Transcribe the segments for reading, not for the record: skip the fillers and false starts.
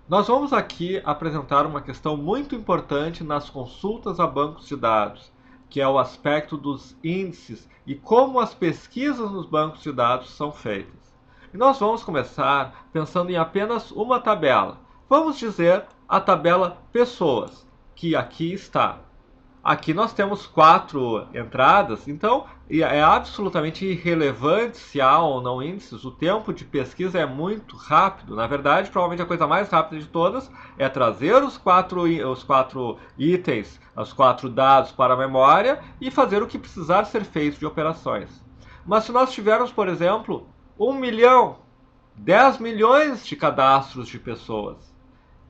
Nós vamos aqui apresentar uma questão muito importante nas consultas a bancos de dados, que é o aspecto dos índices e como as pesquisas nos bancos de dados são feitas. E nós vamos começar pensando em apenas uma tabela. Vamos dizer a tabela pessoas, que aqui está. Aqui nós temos 4 entradas, então é absolutamente irrelevante se há ou não índices. O tempo de pesquisa é muito rápido. Na verdade, provavelmente a coisa mais rápida de todas é trazer os quatro itens, os 4 dados para a memória e fazer o que precisar ser feito de operações. Mas se nós tivermos, por exemplo, 1 milhão, 10 milhões de cadastros de pessoas,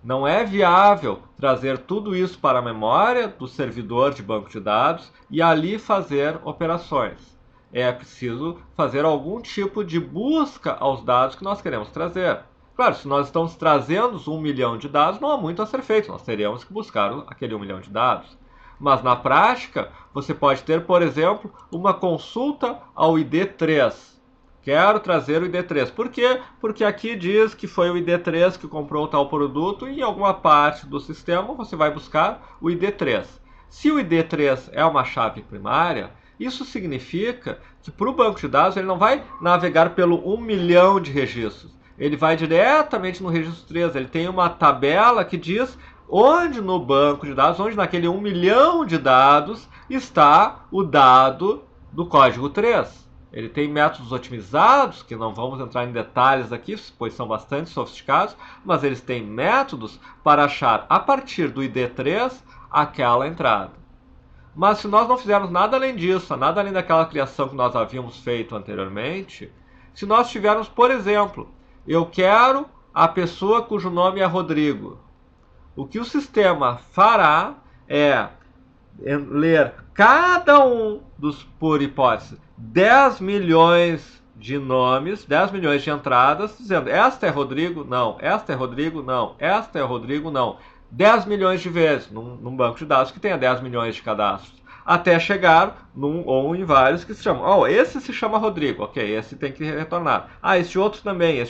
não é viável trazer tudo isso para a memória do servidor de banco de dados e ali fazer operações. É preciso fazer algum tipo de busca aos dados que nós queremos trazer. Claro, se nós estamos trazendo 1 milhão de dados, não há muito a ser feito, nós teríamos que buscar aquele 1 milhão de dados. Mas na prática, você pode ter, por exemplo, uma consulta ao ID3. Quero trazer o ID3. Por quê? Porque aqui diz que foi o ID3 que comprou tal produto e em alguma parte do sistema você vai buscar o ID3. Se o ID3 é uma chave primária, isso significa que para o banco de dados ele não vai navegar pelo 1 milhão de registros. Ele vai diretamente no registro 3. Ele tem uma tabela que diz onde no banco de dados, onde naquele 1 milhão de dados está o dado do código 3. Ele tem métodos otimizados, que não vamos entrar em detalhes aqui, pois são bastante sofisticados, mas eles têm métodos para achar, a partir do ID3, aquela entrada. Mas se nós não fizermos nada além disso, nada além daquela criação que nós havíamos feito anteriormente, se nós tivermos, por exemplo, eu quero a pessoa cujo nome é Rodrigo, o que o sistema fará é ler cada um dos, por hipótese, 10 milhões de nomes, 10 milhões de entradas, dizendo esta é Rodrigo, não, esta é Rodrigo, não, esta é Rodrigo, não. 10 milhões de vezes num banco de dados que tenha 10 milhões de cadastros. Até chegar num ou em vários que se chamam. Oh, esse se chama Rodrigo, ok, esse tem que retornar. Ah, este outro também,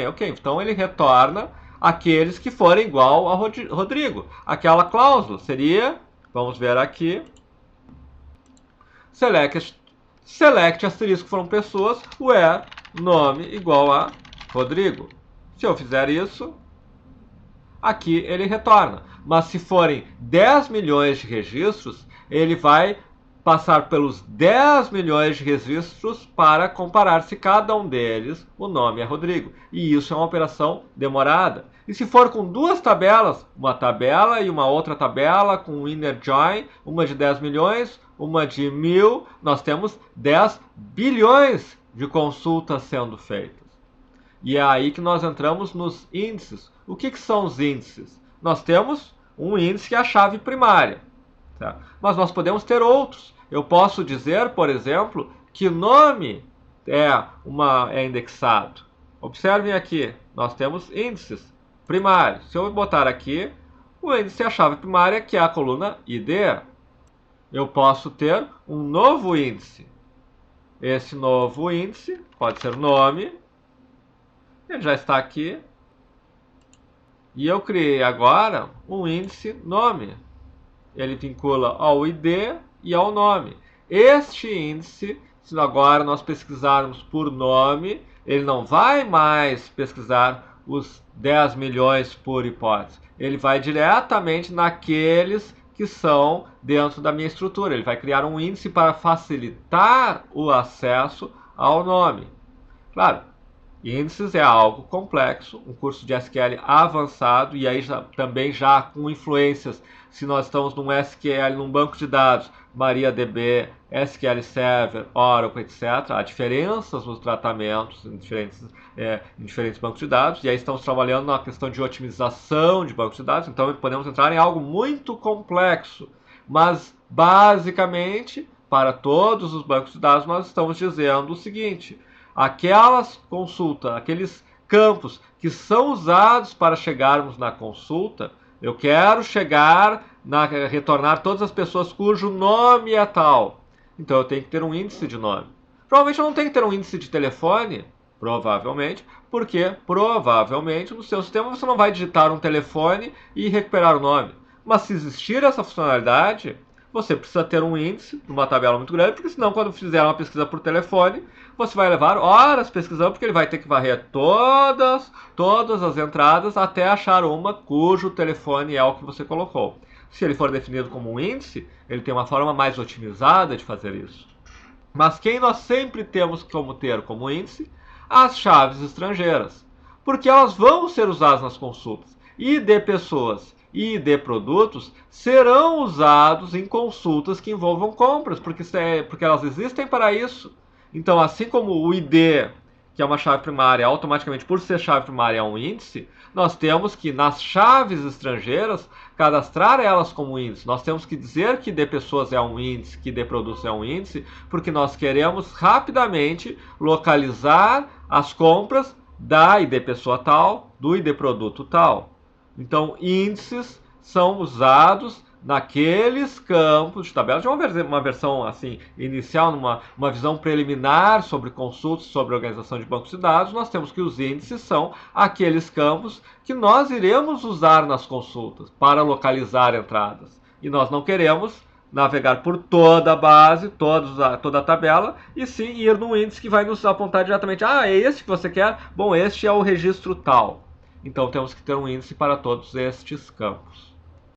ok. Então ele retorna aqueles que forem igual a Rodrigo. Aquela cláusula seria, vamos ver aqui, select asterisco foram pessoas, where nome igual a Rodrigo. Se eu fizer isso, aqui ele retorna. Mas se forem 10 milhões de registros, ele vai passar pelos 10 milhões de registros para comparar se cada um deles o nome é Rodrigo. E isso é uma operação demorada. E se for com duas tabelas, uma tabela e uma outra tabela com inner join, uma de 10 milhões, uma de 1000, nós temos 10 bilhões de consultas sendo feitas. E é aí que nós entramos nos índices. O que são os índices? Nós temos um índice que é a chave primária, tá? Mas nós podemos ter outros. Eu posso dizer, por exemplo, que nome é indexado. Observem aqui, nós temos índices primários. Se eu botar aqui, o índice é a chave primária, que é a coluna ID. Eu posso ter um novo índice. Esse novo índice pode ser nome. Ele já está aqui. E eu criei agora um índice nome. Ele vincula ao ID e ao nome. Este índice, se agora nós pesquisarmos por nome, ele não vai mais pesquisar os 10 milhões por hipótese. Ele vai diretamente naqueles que são dentro da minha estrutura. Ele vai criar um índice para facilitar o acesso ao nome. Claro, índices é algo complexo, um curso de SQL avançado, e aí também já com influências, se nós estamos num SQL, num banco de dados, MariaDB, SQL Server, Oracle, etc. Há diferenças nos tratamentos em diferentes bancos de dados, e aí estamos trabalhando na questão de otimização de bancos de dados, então podemos entrar em algo muito complexo, mas basicamente, para todos os bancos de dados, nós estamos dizendo o seguinte: aquelas consultas, aqueles campos que são usados para chegarmos na consulta, eu quero retornar todas as pessoas cujo nome é tal. Então eu tenho que ter um índice de nome. Provavelmente eu não tenho que ter um índice de telefone, Provavelmente, porque provavelmente no seu sistema você não vai digitar um telefone e recuperar o nome. Mas se existir essa funcionalidade, você precisa ter um índice numa tabela muito grande, porque senão quando fizer uma pesquisa por telefone, você vai levar horas pesquisando, porque ele vai ter que varrer todas as entradas até achar uma cujo telefone é o que você colocou. Se ele for definido como um índice, ele tem uma forma mais otimizada de fazer isso. Mas quem nós sempre temos como ter como índice? As chaves estrangeiras, porque elas vão ser usadas nas consultas. E de pessoas e de produtos serão usados em consultas que envolvam compras, porque elas existem para isso. Então, assim como o ID, que é uma chave primária, automaticamente, por ser chave primária, é um índice, nós temos que, nas chaves estrangeiras, cadastrar elas como índice. Nós temos que dizer que de pessoas é um índice, que de produtos é um índice, porque nós queremos rapidamente localizar as compras da ID pessoa tal, do ID produto tal. Então, índices são usados naqueles campos de tabela, de uma versão assim inicial, uma visão preliminar sobre consultas, sobre organização de bancos de dados. Nós temos que os índices são aqueles campos que nós iremos usar nas consultas para localizar entradas. E nós não queremos navegar por toda a base, toda a tabela, e sim ir num índice que vai nos apontar diretamente. Ah, é esse que você quer? Bom, este é o registro tal. Então temos que ter um índice para todos estes campos.